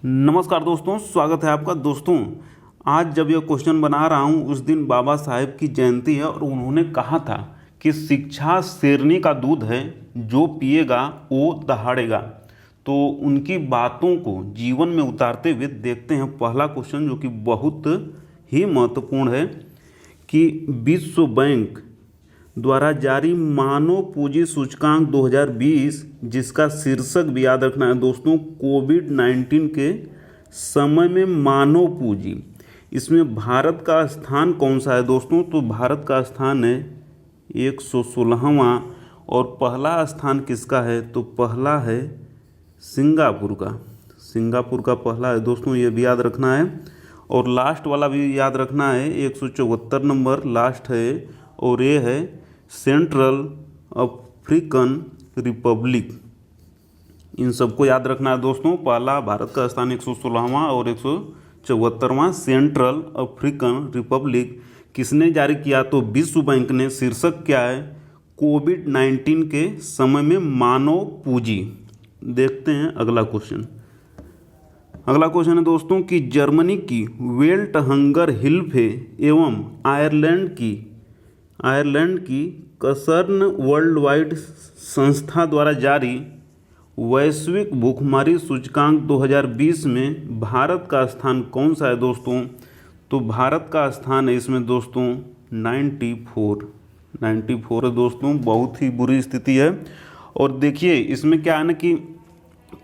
नमस्कार दोस्तों, स्वागत है आपका। दोस्तों, आज जब यह क्वेश्चन बना रहा हूँ उस दिन बाबा साहेब की जयंती है और उन्होंने कहा था कि शिक्षा शेरनी का दूध है, जो पिएगा वो दहाड़ेगा। तो उनकी बातों को जीवन में उतारते हुए देखते हैं पहला क्वेश्चन, जो कि बहुत ही महत्वपूर्ण है कि विश्व बैंक द्वारा जारी मानव पूंजी सूचकांक 2020, जिसका शीर्षक भी याद रखना है दोस्तों, कोविड-19 के समय में मानव पूंजी, इसमें भारत का स्थान कौन सा है दोस्तों? तो भारत का स्थान है 116वां। और पहला स्थान किसका है? तो पहला है सिंगापुर का। सिंगापुर का पहला है दोस्तों, ये भी याद रखना है। और लास्ट वाला भी याद रखना है, 174 नंबर लास्ट है, और ये है सेंट्रल अफ्रीकन रिपब्लिक। इन सबको याद रखना है दोस्तों। पहला भारत का स्थान 116वां और 174वां सेंट्रल अफ्रीकन रिपब्लिक किसने जारी किया? तो विश्व बैंक ने। शीर्षक क्या है? कोविड-19 के समय में मानव पूंजी। देखते हैं अगला क्वेश्चन। अगला क्वेश्चन है दोस्तों कि जर्मनी की वेल्ट हंगर हिल्फे एवं आयरलैंड की कसर्न वर्ल्ड वाइड संस्था द्वारा जारी वैश्विक भूखमरी सूचकांक 2020 में भारत का स्थान कौन सा है दोस्तों? तो भारत का स्थान है इसमें दोस्तों 94 है दोस्तों। बहुत ही बुरी स्थिति है। और देखिए इसमें क्या है ना कि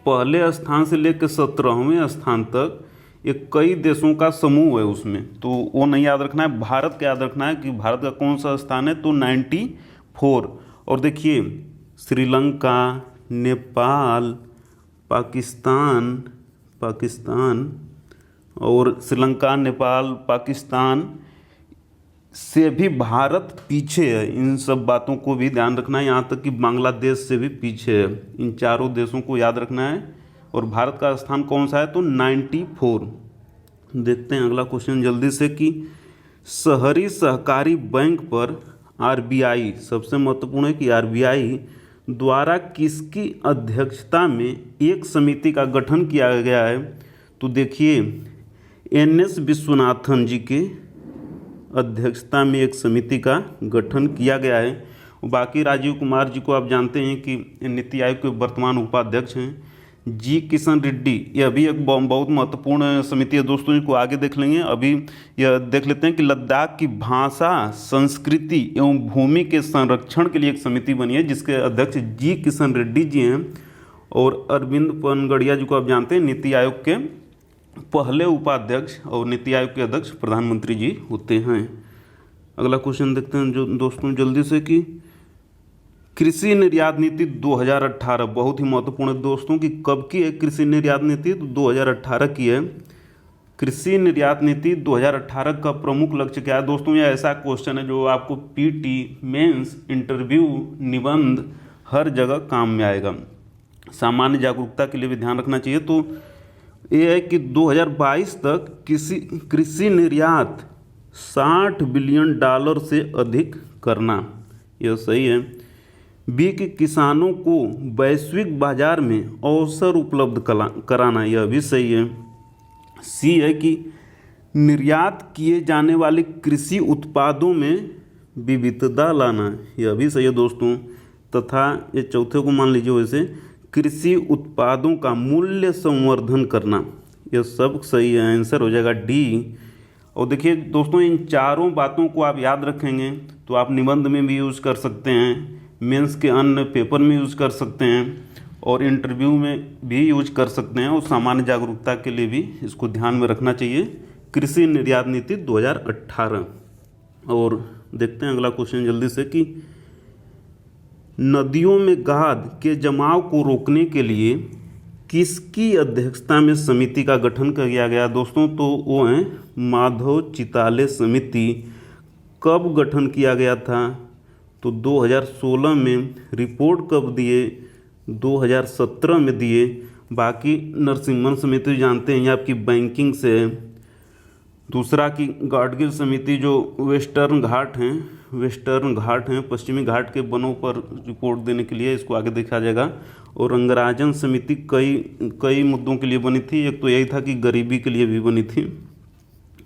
पहले स्थान से लेकर 17वें स्थान तक एक कई देशों का समूह है उसमें, तो वो नहीं याद रखना है। भारत का याद रखना है कि भारत का कौन सा स्थान है, तो 94। और देखिए श्रीलंका, नेपाल, पाकिस्तान और श्रीलंका, नेपाल, पाकिस्तान से भी भारत पीछे है। इन सब बातों को भी ध्यान रखना है। यहाँ तक कि बांग्लादेश से भी पीछे है। इन चारों देशों को याद रखना है। और भारत का स्थान कौन सा है? तो 94। देखते हैं अगला क्वेश्चन जल्दी से कि शहरी सहकारी बैंक पर आरबीआई, सबसे महत्वपूर्ण है कि आरबीआई द्वारा किसकी अध्यक्षता में एक समिति का गठन किया गया है? तो देखिए एनएस विश्वनाथन जी के अध्यक्षता में एक समिति का गठन किया गया है। बाकी राजीव कुमार जी को आप जानते हैं कि नीति आयोग के वर्तमान उपाध्यक्ष हैं। जी किशन रेड्डी, यह भी एक बहुत महत्वपूर्ण समिति है दोस्तों, इसको आगे देख लेंगे। अभी यह देख लेते हैं कि लद्दाख की भाषा, संस्कृति एवं भूमि के संरक्षण के लिए एक समिति बनी है, जिसके अध्यक्ष जी किशन रेड्डी जी हैं। और अरविंद पनगड़िया जी को आप जानते हैं, नीति आयोग के पहले उपाध्यक्ष, और नीति आयोग के अध्यक्ष प्रधानमंत्री जी होते हैं। अगला क्वेश्चन देखते हैं जो दोस्तों जल्दी से कि कृषि निर्यात नीति 2018 बहुत ही महत्वपूर्ण है दोस्तों कि कब की है कृषि निर्यात नीति? तो 2018 की है। कृषि निर्यात नीति 2018 का प्रमुख लक्ष्य क्या है दोस्तों? यह ऐसा क्वेश्चन है जो आपको पीटी, मेंस, इंटरव्यू, निबंध हर जगह काम में आएगा। सामान्य जागरूकता के लिए भी ध्यान रखना चाहिए। तो ये है कि 2022 तक कृषि निर्यात $60 बिलियन से अधिक करना, यह सही है। बी कि किसानों को वैश्विक बाजार में अवसर उपलब्ध कराना, यह भी सही है। सी है कि निर्यात किए जाने वाले कृषि उत्पादों में विविधता लाना, यह भी सही है दोस्तों। तथा ये चौथे को मान लीजिए वैसे, कृषि उत्पादों का मूल्य संवर्धन करना, यह सब सही है। आंसर हो जाएगा डी। और देखिए दोस्तों इन चारों बातों को आप याद रखेंगे तो आप निबंध में भी यूज़ कर सकते हैं, मेंस के अन्य पेपर में यूज़ कर सकते हैं, और इंटरव्यू में भी यूज कर सकते हैं। और सामान्य जागरूकता के लिए भी इसको ध्यान में रखना चाहिए। कृषि निर्यात नीति 2018। और देखते हैं अगला क्वेश्चन जल्दी से कि नदियों में गाद के जमाव को रोकने के लिए किसकी अध्यक्षता में समिति का गठन किया गया दोस्तों? तो वो है माधव चिताले समिति। कब गठन किया गया था? तो 2016 में। रिपोर्ट कब दिए? 2017 में दिए। बाकी नरसिम्हन समिति जानते हैं, ये आपकी बैंकिंग से है। दूसरा कि गाडगिल समिति जो वेस्टर्न घाट हैं, पश्चिमी घाट के वनों पर रिपोर्ट देने के लिए, इसको आगे देखा जाएगा। और रंगराजन समिति कई कई मुद्दों के लिए बनी थी। एक तो यही था कि गरीबी के लिए भी बनी थी,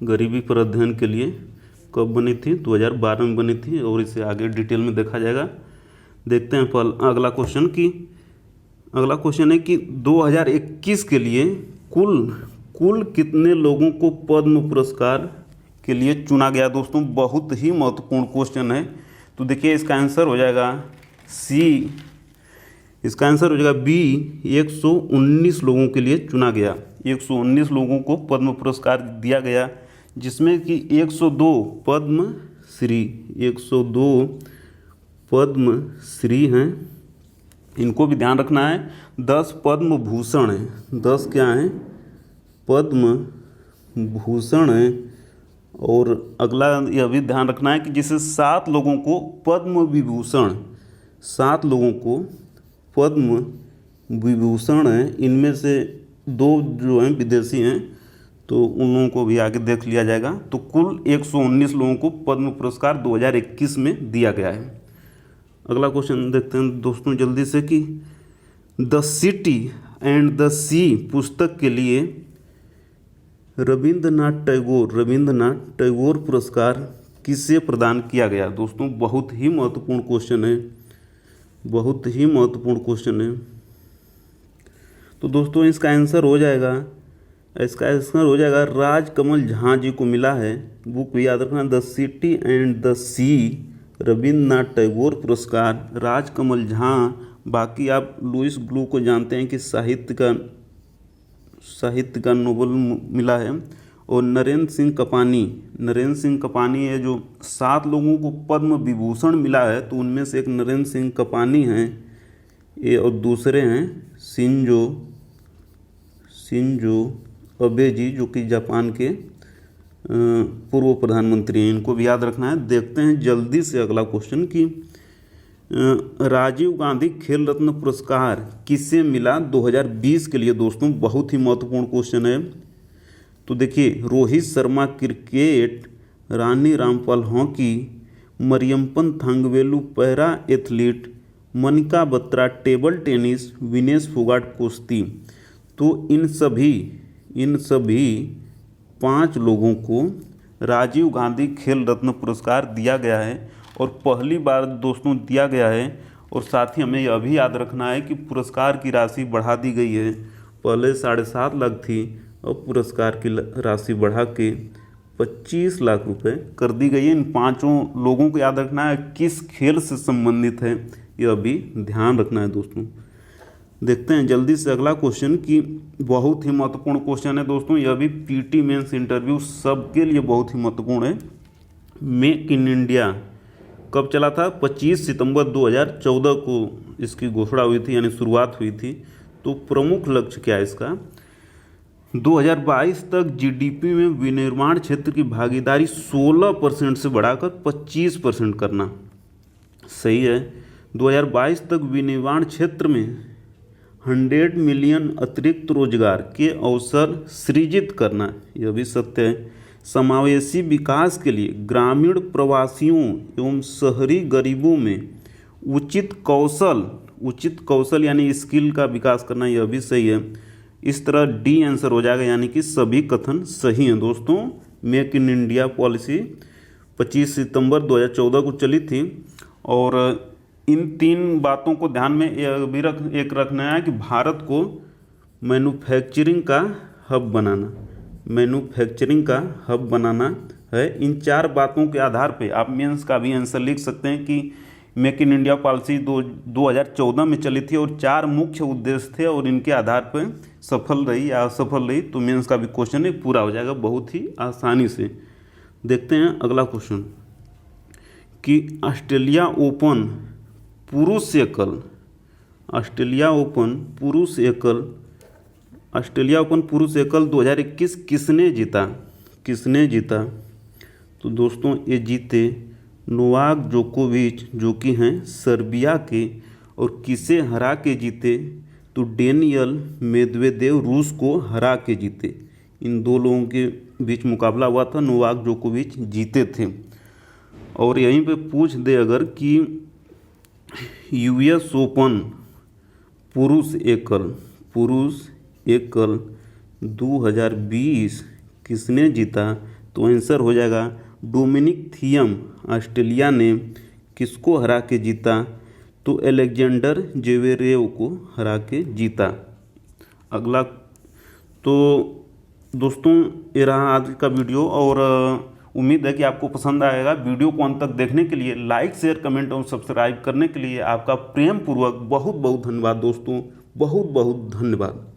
गरीबी पर अध्ययन के लिए कब बनी थी, 2012 में बनी थी, और इसे आगे डिटेल में देखा जाएगा। देखते हैं अगला क्वेश्चन है कि 2021 के लिए कुल कितने लोगों को पद्म पुरस्कार के लिए चुना गया। दोस्तों बहुत ही महत्वपूर्ण क्वेश्चन है। तो देखिए इसका आंसर हो जाएगा सी, इसका आंसर हो जाएगा बी, 119 लोगों के लिए चुना गया। 119 लोगों को पद्म पुरस्कार दिया गया, जिसमें कि 102 पद्म श्री, 102 पद्म श्री हैं, इनको भी ध्यान रखना है। 10 पद्म भूषण हैं, 10 क्या हैं, पद्म भूषण हैं। और अगला यह भी ध्यान रखना है कि जिसे 7 लोगों को पद्म विभूषण, 7 लोगों को पद्म विभूषण हैं, इनमें से 2 जो हैं विदेशी हैं, तो उन लोगों को भी आगे देख लिया जाएगा। तो कुल 119 लोगों को पद्म पुरस्कार 2021 में दिया गया है। अगला क्वेश्चन देखते हैं दोस्तों जल्दी से कि द सिटी एंड द सी पुस्तक के लिए रविंद्रनाथ टैगोर पुरस्कार किसे प्रदान किया गया। दोस्तों बहुत ही महत्वपूर्ण क्वेश्चन है, बहुत ही महत्वपूर्ण क्वेश्चन है। तो दोस्तों इसका आंसर हो जाएगा, राजकमल झा जी को मिला है। बुक भी याद रखना, द सिटी एंड द सी रविंद्रनाथ टैगोर पुरस्कार राजकमल झा। बाकी आप लुइस ग्लू को जानते हैं कि साहित्य का नोबेल मिला है। और नरेंद्र सिंह कपानी है, जो 7 लोगों को पद्म विभूषण मिला है, तो उनमें से एक नरेंद्र सिंह कपानी हैं ये, और दूसरे हैं शिंजो अबे जी, जो कि जापान के पूर्व प्रधानमंत्री हैं। इनको भी याद रखना है। देखते हैं जल्दी से अगला क्वेश्चन कि राजीव गांधी खेल रत्न पुरस्कार किसे मिला 2020 के लिए। दोस्तों बहुत ही महत्वपूर्ण क्वेश्चन है। तो देखिए Rohit Sharma cricket, Rani Rampal hockey, Mariyappan Thangavelu para athlete, Manika Batra table tennis, Vinesh Phogat कुश्ती। तो इन सभी 5 लोगों को राजीव गांधी खेल रत्न पुरस्कार दिया गया है, और पहली बार दोस्तों दिया गया है। और साथ ही हमें यह भी याद रखना है कि पुरस्कार की राशि बढ़ा दी गई है। पहले 7.5 लाख थी, अब पुरस्कार की राशि बढ़ा के 25 लाख रुपए कर दी गई है। इन 5 लोगों को याद रखना है किस खेल से संबंधित है, यह भी ध्यान रखना है दोस्तों। देखते हैं जल्दी से अगला क्वेश्चन कि बहुत ही महत्वपूर्ण क्वेश्चन है दोस्तों। यह भी पीटी मेंस इंटरव्यू सबके लिए बहुत ही महत्वपूर्ण है। मेक इन इंडिया कब चला था? 25 सितंबर 2014 को इसकी घोषणा हुई थी, यानी शुरुआत हुई थी। तो प्रमुख लक्ष्य क्या है इसका? 2022 तक जीडीपी में विनिर्माण क्षेत्र की भागीदारी 16% से बढ़ाकर 25% करना। सही है। 2022 तक विनिर्माण क्षेत्र में 100 मिलियन अतिरिक्त रोजगार के अवसर सृजित करना, यह भी सत्य है। समावेशी विकास के लिए ग्रामीण प्रवासियों एवं शहरी गरीबों में उचित कौशल यानी स्किल का विकास करना, यह भी सही है। इस तरह डी आंसर हो जाएगा, यानी कि सभी कथन सही हैं दोस्तों। मेक इन इंडिया पॉलिसी 25 सितंबर 2014 को चली थी। और इन 3 बातों को ध्यान में यह भी रखना है कि भारत को मैन्युफैक्चरिंग का हब बनाना है। इन 4 बातों के आधार पे आप मेंस का भी आंसर लिख सकते हैं कि मेक इन इंडिया पॉलिसी 2014 में चली थी और 4 मुख्य उद्देश्य थे, और इनके आधार पर सफल रही या असफल रही, तो मेंस का भी क्वेश्चन है पूरा हो जाएगा बहुत ही आसानी से। देखते हैं अगला क्वेश्चन कि ऑस्ट्रेलिया ओपन पुरुष एकल 2021 किसने जीता? तो दोस्तों ये जीते नोवाक जोकोविच, जो कि हैं सर्बिया के। और किसे हरा के जीते? तो डेनियल मेदवेदेव रूस को हरा के जीते। इन 2 लोगों के बीच मुकाबला हुआ था, नोवाक जोकोविच जीते थे। और यहीं पे पूछ दे अगर कि यूएस ओपन पुरुष एकल 2020 किसने जीता? तो आंसर हो जाएगा डोमिनिक थियम। ऑस्ट्रेलिया ने किसको हरा के जीता? तो अलेक्जेंडर जेवेरेव को हरा के जीता। अगला, तो दोस्तों ये रहा आज का वीडियो, और उम्मीद है कि आपको पसंद आएगा। वीडियो को अंत तक देखने के लिए, लाइक शेयर कमेंट और सब्सक्राइब करने के लिए आपका प्रेम पूर्वक बहुत बहुत धन्यवाद दोस्तों, बहुत बहुत धन्यवाद।